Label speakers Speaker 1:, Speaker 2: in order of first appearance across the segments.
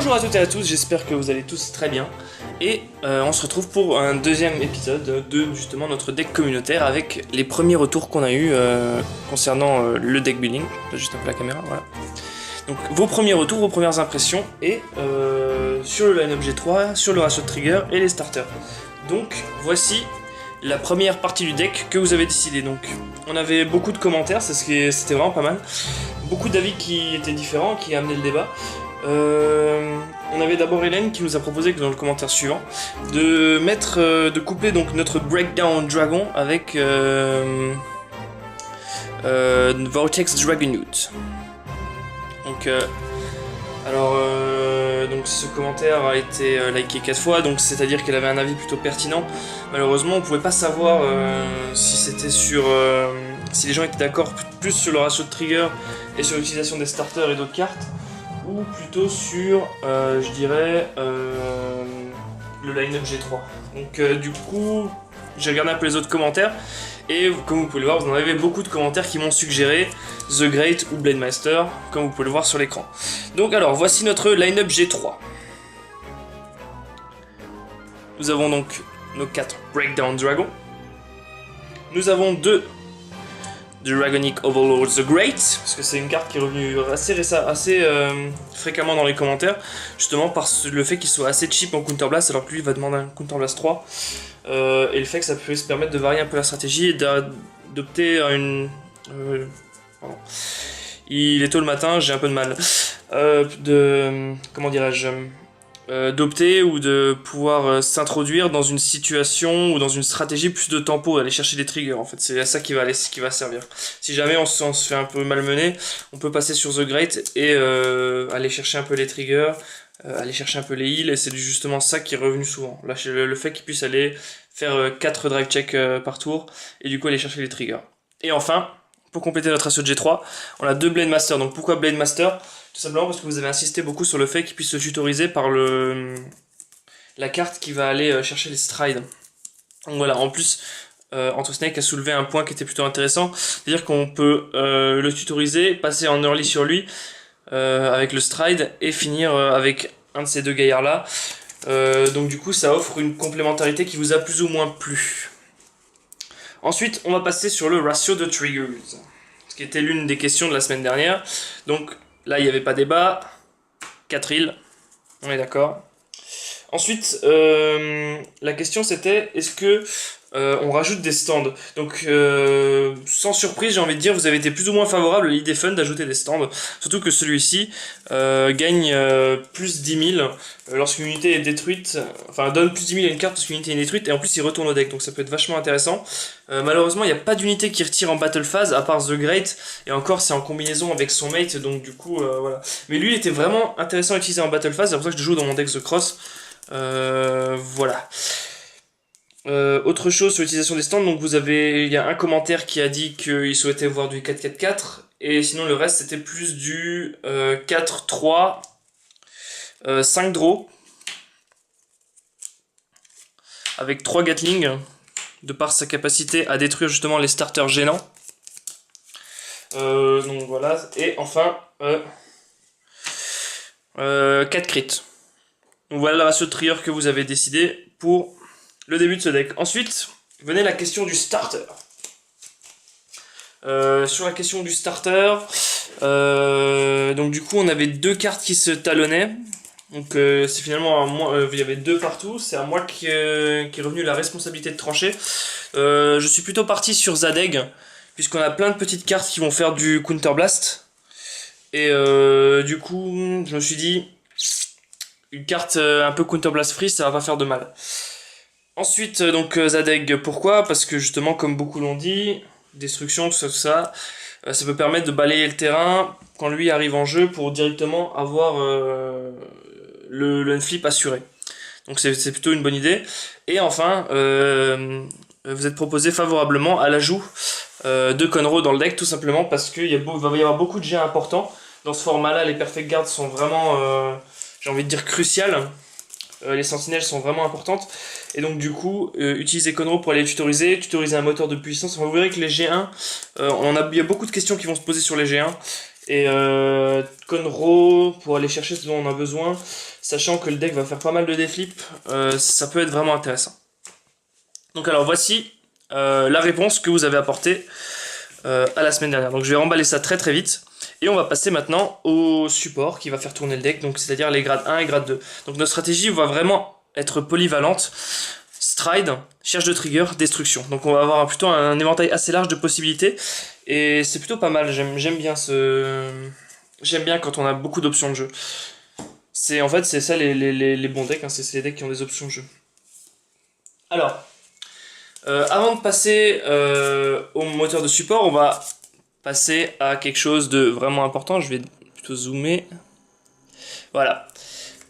Speaker 1: Bonjour à toutes et à tous, j'espère que vous allez tous très bien. Et on se retrouve pour un deuxième épisode de justement notre deck communautaire avec les premiers retours qu'on a eu concernant le deck building. Juste un peu la caméra, voilà. Donc vos premiers retours, vos premières impressions et sur le line-up G3, sur le ratio de trigger et les starters. Donc voici la première partie du deck que vous avez décidé. Donc on avait beaucoup de commentaires, c'était vraiment pas mal. Beaucoup d'avis qui étaient différents, qui amenaient le débat. On avait d'abord Hélène qui nous a proposé dans le commentaire suivant de coupler donc notre Breakdown Dragon avec Vortex Dragonoot. Donc donc ce commentaire a été liké 4 fois, donc c'est-à-dire qu'elle avait un avis plutôt pertinent. Malheureusement, on pouvait pas savoir si c'était sur si les gens étaient d'accord plus sur le ratio de trigger et sur l'utilisation des starters et d'autres cartes, ou plutôt sur, je dirais, le line-up G3. Donc du coup, j'ai regardé un peu les autres commentaires, et comme vous pouvez le voir, vous en avez beaucoup de commentaires qui m'ont suggéré The Great ou Blademaster, comme vous pouvez le voir sur l'écran. Donc alors, voici notre line-up G3. Nous avons donc nos 4 Breakdown Dragons. Nous avons 2 Dragonic Overlord The Great, parce que c'est une carte qui est revenue assez fréquemment dans les commentaires, justement par le fait qu'il soit assez cheap en Counterblast, alors que lui va demander un Counterblast 3, et le fait que ça peut se permettre de varier un peu la stratégie et d'opter à une... pardon. Il est tôt le matin, j'ai un peu de mal. Comment dirais-je, d'opter ou de pouvoir s'introduire dans une situation ou dans une stratégie plus de tempo, aller chercher des triggers en fait, c'est à ça qui va servir. Si jamais on se fait un peu malmener, on peut passer sur The Great et aller chercher un peu les triggers, aller chercher un peu les heals, et c'est justement ça qui est revenu souvent. Là, le fait qu'il puisse aller faire 4 drive checks par tour et du coup aller chercher les triggers. Et enfin, pour compléter notre ratio de G3, on a 2 Blademaster. Donc pourquoi Blademaster ? Tout simplement parce que vous avez insisté beaucoup sur le fait qu'il puisse se tutoriser par la carte qui va aller chercher les strides. Donc voilà, en plus, Antosnake a soulevé un point qui était plutôt intéressant, c'est-à-dire qu'on peut le tutoriser, passer en early sur lui avec le stride et finir avec un de ces deux gaillards-là. Donc du coup, ça offre une complémentarité qui vous a plus ou moins plu. Ensuite, on va passer sur le ratio de triggers, ce qui était l'une des questions de la semaine dernière. Donc là, il n'y avait pas débat. 4 heals, on est d'accord. Ensuite, la question c'était, est-ce que on rajoute des stands? Donc, sans surprise, j'ai envie de dire, vous avez été plus ou moins favorable à l'idée fun d'ajouter des stands. Surtout que celui-ci gagne plus 10 000 lorsqu'une unité est détruite. Enfin, donne plus 10 000 à une carte lorsqu'une unité est détruite, et en plus il retourne au deck, donc ça peut être vachement intéressant. Malheureusement, il n'y a pas d'unité qui retire en battle phase, à part The Great, et encore c'est en combinaison avec son mate, donc du coup, voilà. Mais lui, il était vraiment intéressant à utiliser en battle phase, c'est pour ça que je joue dans mon deck The Cross. Voilà. Autre chose sur l'utilisation des stands, donc il y a un commentaire qui a dit qu'il souhaitait voir du 4-4-4, et sinon le reste c'était plus du 4-3, 5 draw, avec 3 Gatling, de par sa capacité à détruire justement les starters gênants. Donc voilà, et enfin 4 crits. Donc voilà le ratio de trigger que vous avez décidé pour le début de ce deck. Ensuite, venait la question du starter. Sur la question du starter, donc du coup on avait 2 cartes qui se talonnaient. Donc c'est finalement à moi, il y avait 2 partout, c'est à moi qui est revenu la responsabilité de trancher. Je suis plutôt parti sur Zadeg, puisqu'on a plein de petites cartes qui vont faire du Counterblast. Et du coup, je me suis dit, une carte un peu Counterblast free, ça va pas faire de mal. Ensuite, donc Zadeg, pourquoi? Parce que justement, comme beaucoup l'ont dit, destruction, tout ça, ça peut permettre de balayer le terrain quand lui arrive en jeu pour directement avoir le unflip assuré. Donc c'est plutôt une bonne idée. Et enfin, vous êtes proposé favorablement à l'ajout de Conroe dans le deck, tout simplement parce qu'il va y avoir beaucoup de jets importants. Dans ce format-là, les Perfect Guards sont vraiment, j'ai envie de dire, cruciales. Les sentinelles sont vraiment importantes, et donc du coup utiliser Conroe pour aller tutoriser un moteur de puissance. Enfin, vous verrez que les G1, il y a beaucoup de questions qui vont se poser sur les G1, et Conroe pour aller chercher ce dont on a besoin, sachant que le deck va faire pas mal de déflips, ça peut être vraiment intéressant. Donc alors voici la réponse que vous avez apportée à la semaine dernière. Donc je vais remballer ça très très vite. Et on va passer maintenant au support qui va faire tourner le deck, donc c'est-à-dire les grades 1 et grade 2. Donc notre stratégie va vraiment être polyvalente. Stride, cherche de trigger, destruction. Donc on va avoir plutôt un éventail assez large de possibilités. Et c'est plutôt pas mal, j'aime bien J'aime bien quand on a beaucoup d'options de jeu. En fait c'est ça les bons decks, hein, c'est les decks qui ont des options de jeu. Alors, avant de passer au moteur de support, on va passer à quelque chose de vraiment important. Je vais plutôt zoomer. Voilà.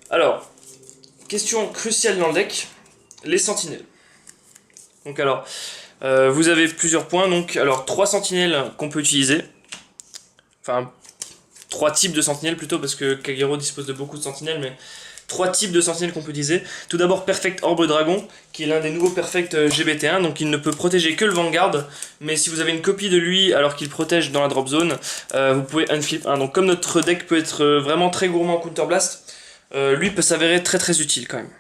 Speaker 1: Alors, question cruciale dans le deck, les sentinelles. Donc alors, vous avez plusieurs points. Donc alors 3 sentinelles qu'on peut utiliser. Enfin, 3 types de sentinelles plutôt, parce que Kagero dispose de beaucoup de sentinelles, mais 3 types de sentinelles qu'on peut utiliser. Tout d'abord Perfect Orbe Dragon, qui est l'un des nouveaux Perfect GBT1, donc il ne peut protéger que le Vanguard, mais si vous avez une copie de lui alors qu'il protège dans la drop zone, vous pouvez unflip 1. Donc comme notre deck peut être vraiment très gourmand en counterblast, lui peut s'avérer très très utile quand même.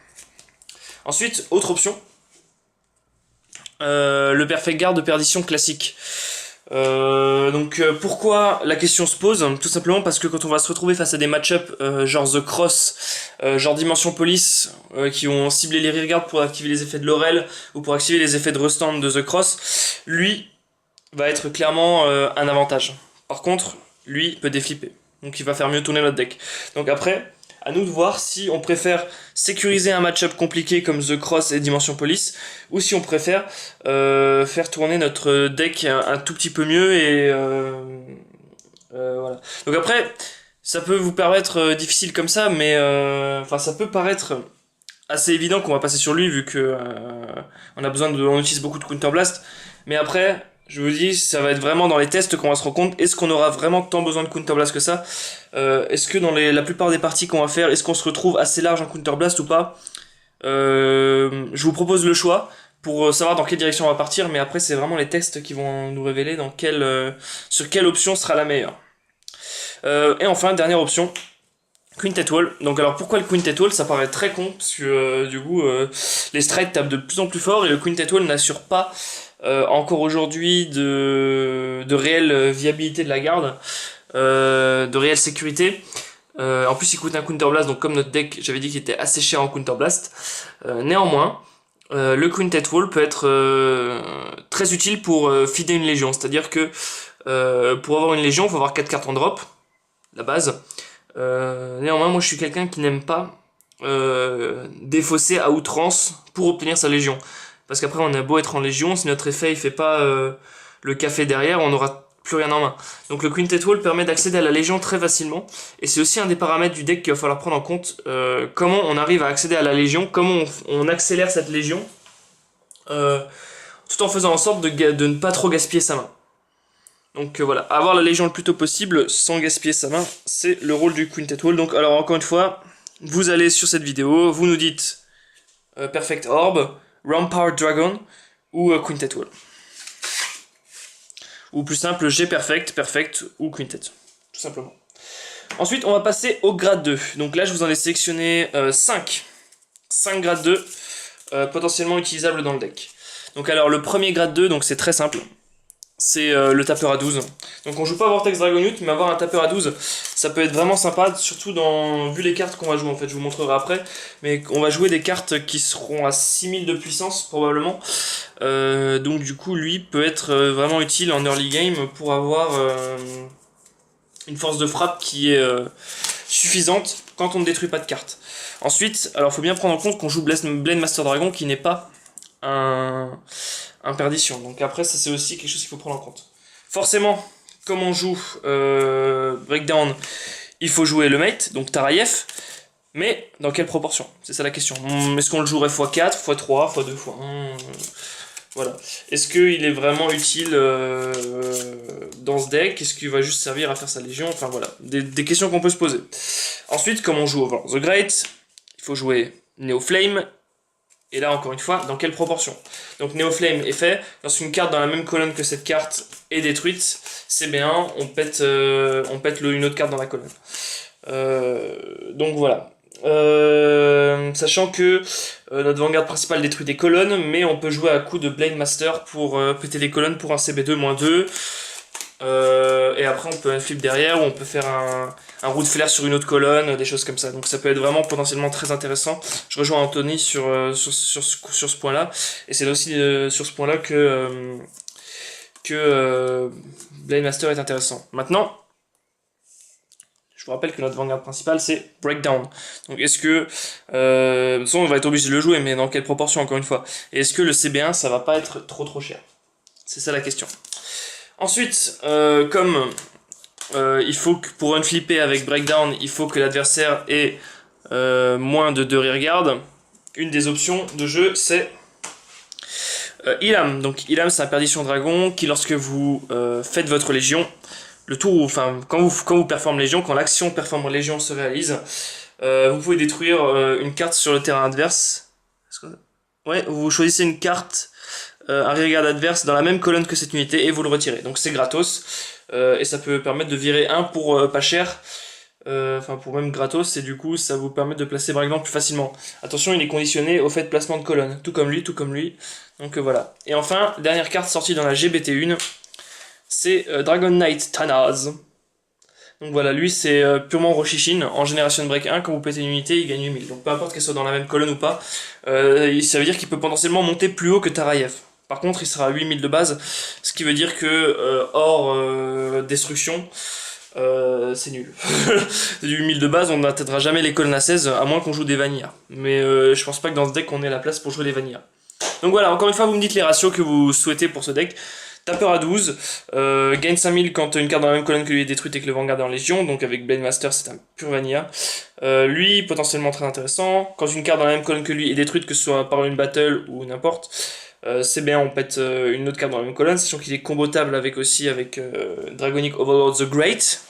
Speaker 1: Ensuite, autre option, le Perfect Guard de perdition classique. Pourquoi la question se pose? Tout simplement parce que quand on va se retrouver face à des match-up genre The Cross, genre Dimension Police, qui ont ciblé les rearguards pour activer les effets de Laurel ou pour activer les effets de Restand de The Cross, lui va être clairement un avantage. Par contre, lui peut déflipper, donc il va faire mieux tourner notre deck. Donc après, à nous de voir si on préfère sécuriser un match-up compliqué comme The Cross et Dimension Police, ou si on préfère faire tourner notre deck un tout petit peu mieux et voilà. Donc après, ça peut vous paraître difficile comme ça, mais enfin ça peut paraître assez évident qu'on va passer sur lui vu que on utilise beaucoup de counterblast, mais après je vous dis, ça va être vraiment dans les tests qu'on va se rendre compte, est-ce qu'on aura vraiment tant besoin de counterblast que ça, est-ce que dans la plupart des parties qu'on va faire, est-ce qu'on se retrouve assez large en counterblast ou pas. Je vous propose le choix pour savoir dans quelle direction on va partir, mais après c'est vraiment les tests qui vont nous révéler sur quelle option sera la meilleure. Et enfin, dernière option, Quintet Wall. Donc alors pourquoi le Quintet Wall? Ça paraît très con, parce que du coup les strides tapent de plus en plus fort et le Quintet Wall n'assure pas encore aujourd'hui de réelle viabilité de la garde, de réelle sécurité. En plus il coûte un counterblast, donc comme notre deck j'avais dit qu'il était assez cher en counterblast. Néanmoins, le Quintet Wall peut être très utile pour feeder une légion, c'est-à-dire que pour avoir une légion il faut avoir 4 cartes en drop, la base. Néanmoins moi je suis quelqu'un qui n'aime pas défausser à outrance pour obtenir sa légion. Parce qu'après on a beau être en légion, si notre effet il fait pas le café derrière, on n'aura plus rien en main. Donc le Quintet Wall permet d'accéder à la légion très facilement, et c'est aussi un des paramètres du deck qu'il va falloir prendre en compte, comment on arrive à accéder à la légion, comment on accélère cette légion, tout en faisant en sorte de ne pas trop gaspiller sa main. Donc voilà, avoir la légion le plus tôt possible sans gaspiller sa main, c'est le rôle du Quintet Wall. Donc alors encore une fois, vous allez sur cette vidéo, vous nous dites Perfect Orb, Rampart Dragon ou Quintet Wall. Ou plus simple, G Perfect, Perfect ou Quintet. Tout simplement. Ensuite, on va passer au grade 2. Donc là, je vous en ai sélectionné 5. 5 grades 2 potentiellement utilisables dans le deck. Donc alors, le premier grade 2, donc c'est très simple. C'est le tapeur à 12. Donc on joue pas Vortex Dragonute, mais avoir un tapeur à 12, ça peut être vraiment sympa, surtout vu les cartes qu'on va jouer en fait, je vous montrerai après. Mais on va jouer des cartes qui seront à 6000 de puissance probablement. Donc du coup lui peut être vraiment utile en early game pour avoir une force de frappe qui est suffisante quand on ne détruit pas de cartes. Ensuite, alors il faut bien prendre en compte qu'on joue Blade Master Dragon qui n'est pas un perdition. Donc après ça c'est aussi quelque chose qu'il faut prendre en compte. Forcément, comme on joue Breakdown, il faut jouer le mate, donc Taraïef, mais dans quelle proportion? C'est ça la question. Est-ce qu'on le jouerait x4, x3, x2, x1 voilà. Est-ce qu'il est vraiment utile dans ce deck? Est-ce qu'il va juste servir à faire sa légion? Enfin voilà, des questions qu'on peut se poser. Ensuite, comme on joue Over the Great, il faut jouer Neo Flame. Et là, encore une fois, dans quelle proportion? Donc Neo Flame est fait, lorsqu'une carte dans la même colonne que cette carte est détruite, c'est bien, on pète une autre carte dans la colonne. Donc voilà. Sachant que notre Vanguard principal détruit des colonnes, mais on peut jouer à coup de Blade Master pour péter des colonnes pour un CB2-2. Et après on peut un flip derrière, ou on peut faire un roue de flair sur une autre colonne, des choses comme ça. Donc ça peut être vraiment potentiellement très intéressant. Je rejoins Anthony sur ce point-là. Et c'est aussi sur ce point-là que Blade Master est intéressant. Maintenant, je vous rappelle que notre Vanguard principal c'est Breakdown. Donc est-ce que... de toute façon on va être obligé de le jouer, mais dans quelle proportion encore une fois? Et est-ce que le CB1 ça va pas être trop cher? C'est ça la question. Ensuite, comme il faut que pour unflipper avec Breakdown, il faut que l'adversaire ait moins de 2 rearguard, une des options de jeu c'est Ilham. Donc Ilham c'est un perdition dragon qui lorsque vous faites votre légion, le tour où, enfin quand vous performez légion, quand l'action performe légion se réalise, vous pouvez détruire une carte sur le terrain adverse. Ouais, vous choisissez une carte, un rearguard adverse dans la même colonne que cette unité et vous le retirez. Donc c'est gratos et ça peut permettre de virer un pour pas cher, enfin pour même gratos, et du coup ça vous permet de placer Breakdown plus facilement. Attention, il est conditionné au fait de placement de colonne, tout comme lui. Donc voilà. Et enfin, dernière carte sortie dans la GBT1, c'est Dragon Knight Tanaz. Donc voilà, lui c'est purement Roshishin. En génération de break 1, quand vous pétez une unité, il gagne 8000. Donc peu importe qu'elle soit dans la même colonne ou pas, ça veut dire qu'il peut potentiellement monter plus haut que Tarayev. Par contre, il sera à 8000 de base, ce qui veut dire que hors destruction, c'est nul. Du 8000 de base, on n'atteindra jamais les colonnes à 16, à moins qu'on joue des vanillas. Mais je pense pas que dans ce deck, on ait la place pour jouer les vanillas. Donc voilà, encore une fois, vous me dites les ratios que vous souhaitez pour ce deck. Tapeur à 12, gagne 5000 quand une carte dans la même colonne que lui est détruite et que le Vanguard est en Légion, donc avec Blade Master c'est un pur vanilla. Lui, potentiellement très intéressant, quand une carte dans la même colonne que lui est détruite, que ce soit par une battle ou n'importe, c'est bien, on pète une autre carte dans la même colonne, sachant qu'il est combotable avec Dragonic Overlord the Great.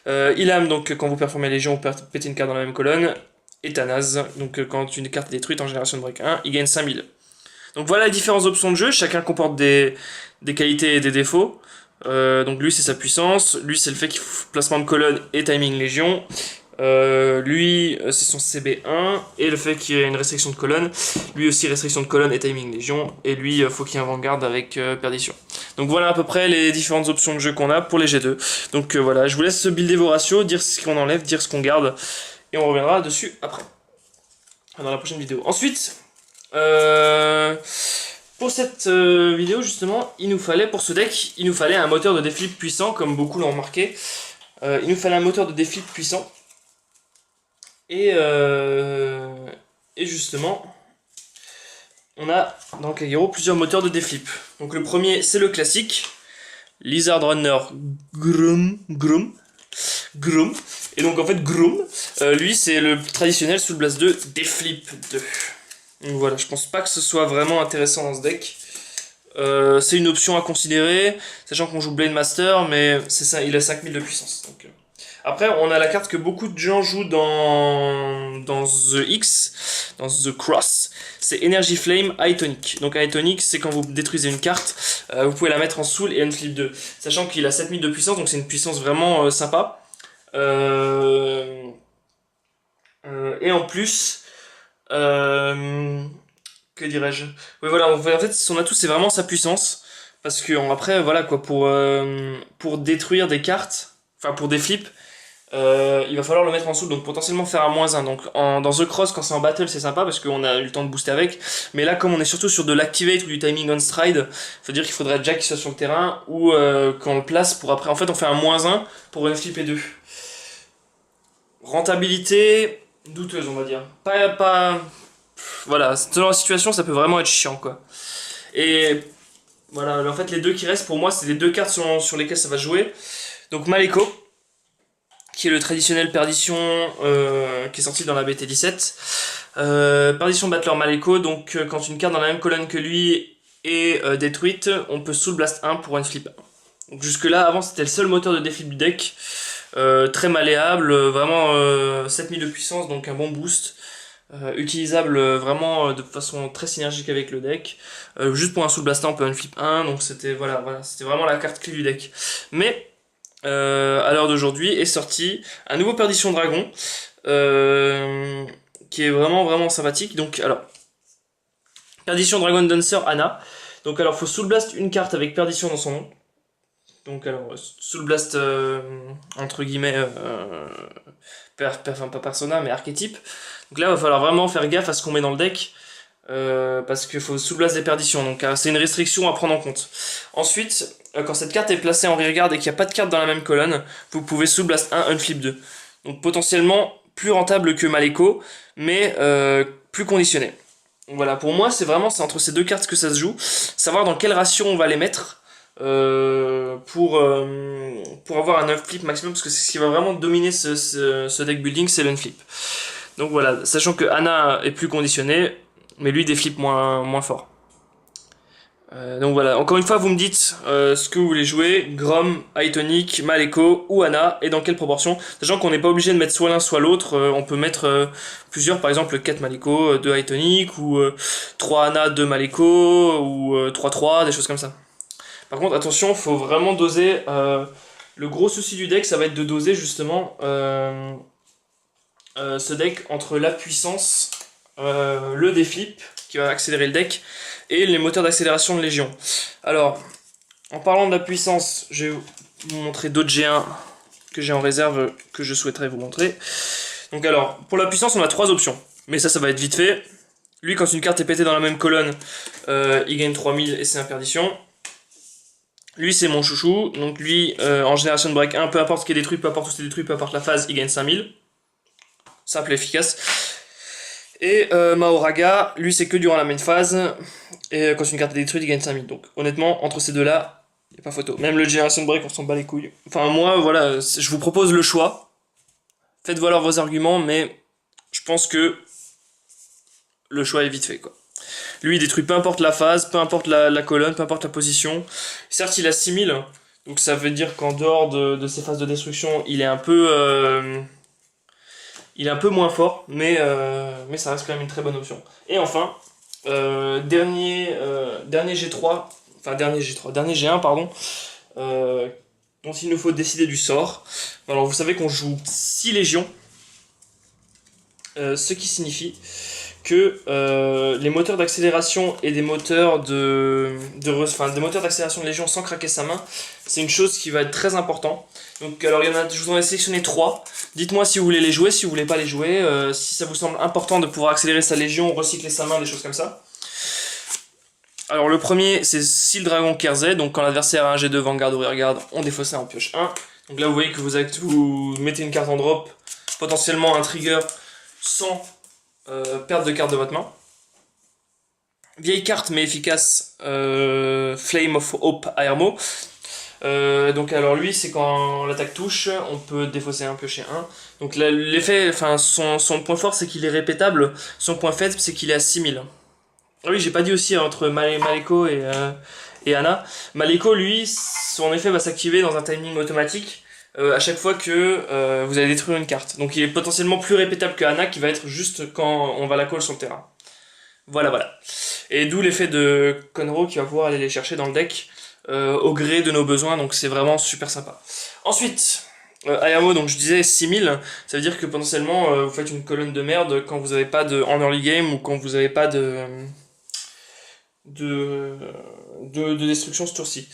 Speaker 1: Ilham, donc quand vous performez Légion, vous pétez une carte dans la même colonne, et Tanaz, donc quand une carte est détruite en génération de break 1, il gagne 5000. Donc voilà les différentes options de jeu, chacun comporte des qualités et des défauts. Donc lui c'est sa puissance, lui c'est le fait qu'il faut placement de colonne et timing légion. Lui c'est son CB1 et le fait qu'il y ait une restriction de colonne. Lui aussi restriction de colonne et timing légion. Et lui faut qu'il y ait un Vanguard avec perdition. Donc voilà à peu près les différentes options de jeu qu'on a pour les G2. Donc voilà, je vous laisse builder vos ratios, dire ce qu'on enlève, dire ce qu'on garde. Et on reviendra dessus après. Dans la prochaine vidéo. Ensuite... pour cette vidéo justement, pour ce deck, il nous fallait un moteur de déflip puissant, comme beaucoup l'ont remarqué. Il nous fallait un moteur de déflip puissant. Et justement, on a dans Kagero plusieurs moteurs de déflip. Donc le premier, c'est le classique, Lizard Runner Grum. Et donc en fait Grum, lui c'est le traditionnel sous le blast 2 déflip 2. Donc voilà, je pense pas que ce soit vraiment intéressant dans ce deck. C'est une option à considérer, sachant qu'on joue Blade Master, mais c'est ça, il a 5000 de puissance. Donc, après, on a la carte que beaucoup de gens jouent dans The X, dans The Cross, c'est Energy Flame High Tonic. Donc High Tonic, c'est quand vous détruisez une carte, vous pouvez la mettre en soul et unflip 2. Sachant qu'il a 7000 de puissance, donc c'est une puissance vraiment sympa. Et en plus... que dirais-je? Oui voilà, en fait son atout c'est vraiment sa puissance, parce que après voilà quoi, pour détruire des cartes, enfin pour des flips, il va falloir le mettre en soul, donc potentiellement faire un -1. Donc dans The Cross quand c'est en battle c'est sympa parce qu'on a eu le temps de booster avec, mais là comme on est surtout sur de l'activate ou du timing on stride, faut dire qu'il faudrait déjà qu'il soit sur le terrain, ou qu'on le place pour après, en fait on fait un -1 pour une flip et 2. Rentabilité douteuse on va dire, voilà, selon la situation ça peut vraiment être chiant quoi. Et voilà, en fait les deux qui restent pour moi c'est les deux cartes sur lesquelles ça va jouer. Donc Maleko, qui est le traditionnel perdition qui est sorti dans la BT17. Perdition Battler Maleko, donc quand une carte dans la même colonne que lui est détruite, on peut soul blast 1 pour une flip 1. Donc jusque là avant c'était le seul moteur de déflip du deck. Très malléable, vraiment 7000 de puissance, donc un bon boost, utilisable vraiment de façon très synergique avec le deck. Juste pour un soul blaster on peut un flip 1, donc c'était voilà, c'était vraiment la carte clé du deck. Mais à l'heure d'aujourd'hui est sorti un nouveau Perdition Dragon, qui est vraiment vraiment sympathique. Donc alors, Perdition Dragon Dancer Anna. Donc alors, faut Soul Blast une carte avec Perdition dans son nom. Donc alors, Soul Blast, entre guillemets, enfin pas persona, mais archétype. Donc là, il va falloir vraiment faire gaffe à ce qu'on met dans le deck. Parce qu'il faut Soul Blast des perditions, donc c'est une restriction à prendre en compte. Ensuite, quand cette carte est placée en rearguard et qu'il n'y a pas de carte dans la même colonne, vous pouvez Soul Blast 1, Unflip 2. Donc potentiellement plus rentable que Maleko, mais plus conditionné. Donc voilà, pour moi c'est entre ces deux cartes que ça se joue, savoir dans quelle ratio on va les mettre pour avoir un Unflip maximum, parce que c'est ce qui va vraiment dominer ce deck building, c'est l'Unflip. Donc voilà, sachant que Anna est plus conditionnée, mais lui des flips moins forts. Donc voilà, encore une fois vous me dites ce que vous voulez jouer, Grom, Hytonic, Maleko ou Anna, et dans quelle proportion, sachant qu'on n'est pas obligé de mettre soit l'un soit l'autre, on peut mettre plusieurs, par exemple 4 Maleko, 2 Hytonic, ou 3 Anna, 2 Maleko, ou 3-3, des choses comme ça. Par contre attention, faut vraiment doser, le gros souci du deck ça va être de doser justement ce deck entre la puissance, le déflip qui va accélérer le deck et les moteurs d'accélération de Légion. Alors, en parlant de la puissance, je vais vous montrer d'autres G1 que j'ai en réserve que je souhaiterais vous montrer. Donc alors, pour la puissance, on a 3 options, mais ça va être vite fait. Lui, quand une carte est pétée dans la même colonne, il gagne 3000 et c'est imperdition. Lui, c'est mon chouchou, donc lui, en Generation Break 1, peu importe ce qui est détruit, peu importe où c'est détruit, peu importe la phase, il gagne 5000. Simple et efficace. Et Mahoraga, lui c'est que durant la main phase, et quand une carte est détruite, il gagne 5000. Donc honnêtement, entre ces deux-là, il n'y a pas photo. Même le Generation Break, on s'en bat les couilles. Enfin moi, voilà, je vous propose le choix. Faites valoir vos arguments, mais je pense que le choix est vite fait, quoi. Lui, il détruit peu importe la phase, peu importe la colonne, peu importe la position. Certes, il a 6000, donc ça veut dire qu'en dehors de ses phases de destruction, il est un peu... il est un peu moins fort, mais ça reste quand même une très bonne option. Et enfin, dernier G3, enfin dernier G1, pardon, dont il nous faut décider du sort. Alors vous savez qu'on joue 6 légions, ce qui signifie que les moteurs d'accélération et des moteurs des moteurs d'accélération de légion sans craquer sa main, c'est une chose qui va être très important. Donc alors je vous en ai sélectionné 3. Dites-moi si vous voulez les jouer, si vous voulez pas les jouer, si ça vous semble important de pouvoir accélérer sa légion, recycler sa main, des choses comme ça. Alors le premier c'est Seal Dragon Kerzé, donc quand l'adversaire a un G2 Vanguard ou Rearguard, on défausse ça en pioche 1. Donc là vous voyez que vous mettez une carte en drop, potentiellement un trigger sans perte de carte de votre main. Vieille carte mais efficace, Flame of Hope Aermo. Donc alors lui c'est quand l'attaque touche, on peut défausser un piocher 1. Donc l'effet, enfin son point fort c'est qu'il est répétable, son point faible c'est qu'il est à 6000. Ah oui, j'ai pas dit aussi entre Maleko et Anna. Maleko lui, son effet va s'activer dans un timing automatique à chaque fois que vous allez détruire une carte. Donc il est potentiellement plus répétable que Anna qui va être juste quand on va la call sur le terrain. Voilà. Et d'où l'effet de Conroe qui va pouvoir aller les chercher dans le deck au gré de nos besoins, donc c'est vraiment super sympa. Ensuite, Ayamo, donc je disais 6000, ça veut dire que potentiellement vous faites une colonne de merde quand vous n'avez pas en early game ou quand vous n'avez pas de destruction ce tour-ci.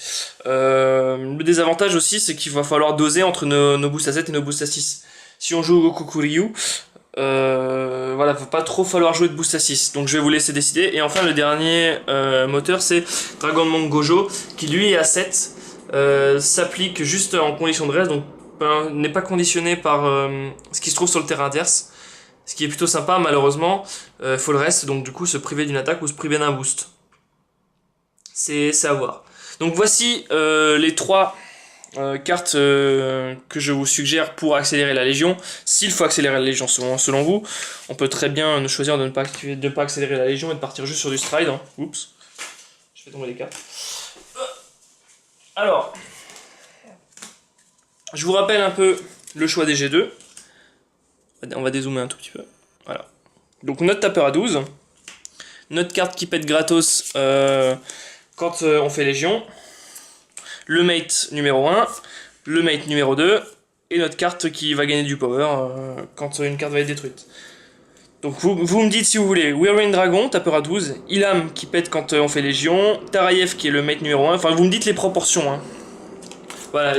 Speaker 1: Le désavantage aussi, c'est qu'il va falloir doser entre nos boosts à 7 et nos boosts à 6. Si on joue au Goku Ryu, voilà, va pas trop falloir jouer de boost à 6, donc je vais vous laisser décider. Et enfin le dernier moteur c'est Dragon Monk Gojo qui lui est à 7, s'applique juste en condition de reste, donc n'est pas conditionné par ce qui se trouve sur le terrain adverse, ce qui est plutôt sympa. Malheureusement faut le reste, donc du coup se priver d'une attaque ou se priver d'un boost, c'est à voir. Donc voici les 3 cartes que je vous suggère pour accélérer la Légion. S'il faut accélérer la Légion selon vous, on peut très bien choisir de ne pas accélérer la Légion et de partir juste sur du stride. Hein. Oups, je fais tomber les cartes. Alors, je vous rappelle un peu le choix des G2. On va dézoomer un tout petit peu. Voilà. Donc notre tapeur à 12, notre carte qui pète gratos quand on fait Légion, le mate numéro 1, le mate numéro 2, et notre carte qui va gagner du power quand une carte va être détruite. Donc vous me dites si vous voulez, Whirlwind Dragon, tapeur à 12, Ilham qui pète quand on fait Légion, Tarayev qui est le mate numéro 1, enfin vous me dites les proportions. Hein. Voilà,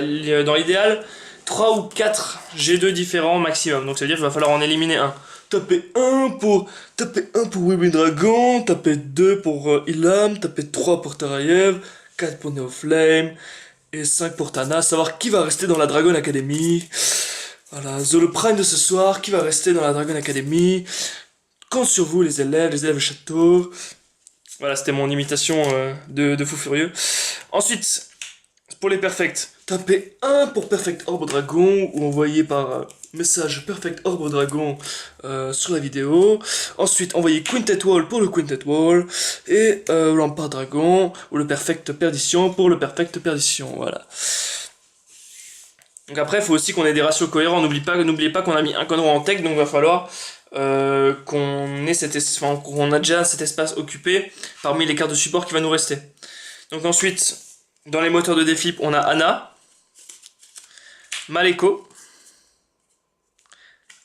Speaker 1: dans l'idéal, 3 ou 4 G2 différents maximum, donc ça veut dire qu'il va falloir en éliminer un. Taper 1 pour Whirlwind Dragon, taper 2 pour Ilham, taper 3 pour Tarayev, 4 pour Neoflame, et 5 pour Tana, savoir qui va rester dans la Dragon Academy. Voilà, le prime de ce soir, qui va rester dans la Dragon Academy. Compte sur vous les élèves château. Voilà, c'était mon imitation de fou furieux. Ensuite, pour les perfects, tapez 1 pour Perfect Orb Dragon, ou envoyez par message Perfect Orb Dragon sur la vidéo. Ensuite, envoyez Quintet Wall pour le Quintet Wall, et Rampart Dragon, ou le Perfect Perdition pour le Perfect Perdition, voilà. Donc après, il faut aussi qu'on ait des ratios cohérents, n'oubliez pas qu'on a mis un Conroe en tech, donc il va falloir qu'on a déjà cet espace occupé parmi les cartes de support qui va nous rester. Donc ensuite, dans les moteurs de déflip, on a Ana, Maleko,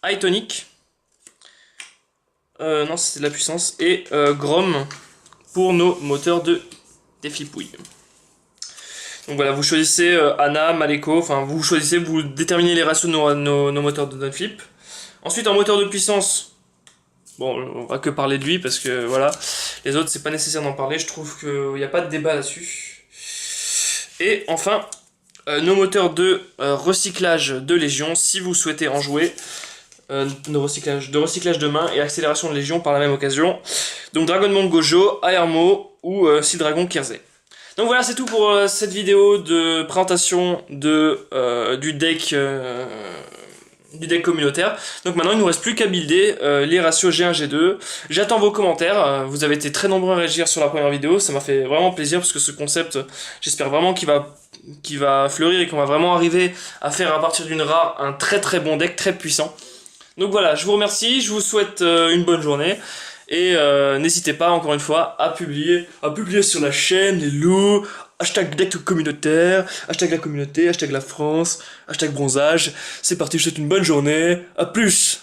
Speaker 1: Hytonic, non c'était de la puissance, et Grom pour nos moteurs de déflipouille. Donc voilà, vous choisissez Ana, Maleko, enfin vous déterminez les ratios de nos moteurs de déflip. Ensuite en moteur de puissance, bon on va que parler de lui parce que voilà, les autres c'est pas nécessaire d'en parler, je trouve qu'il n'y a pas de débat là-dessus. Et enfin, nos moteurs de recyclage de Légion, si vous souhaitez en jouer, de recyclage de main et accélération de Légion par la même occasion. Donc Dragonmon Gojo, Aermo ou Dragon Kirzé. Donc voilà, c'est tout pour cette vidéo de présentation du deck communautaire. Donc maintenant il nous reste plus qu'à builder les ratios G1, G2. J'attends vos commentaires, vous avez été très nombreux à réagir sur la première vidéo, ça m'a fait vraiment plaisir parce que ce concept, j'espère vraiment qu'il va fleurir et qu'on va vraiment arriver à faire à partir d'une rare un très très bon deck, très puissant. Donc voilà, je vous remercie, je vous souhaite une bonne journée. Et n'hésitez pas, encore une fois, à publier sur la chaîne, les loups, hashtag deck communautaire, hashtag la communauté, hashtag la France, hashtag bronzage. C'est parti, je vous souhaite une bonne journée, à plus!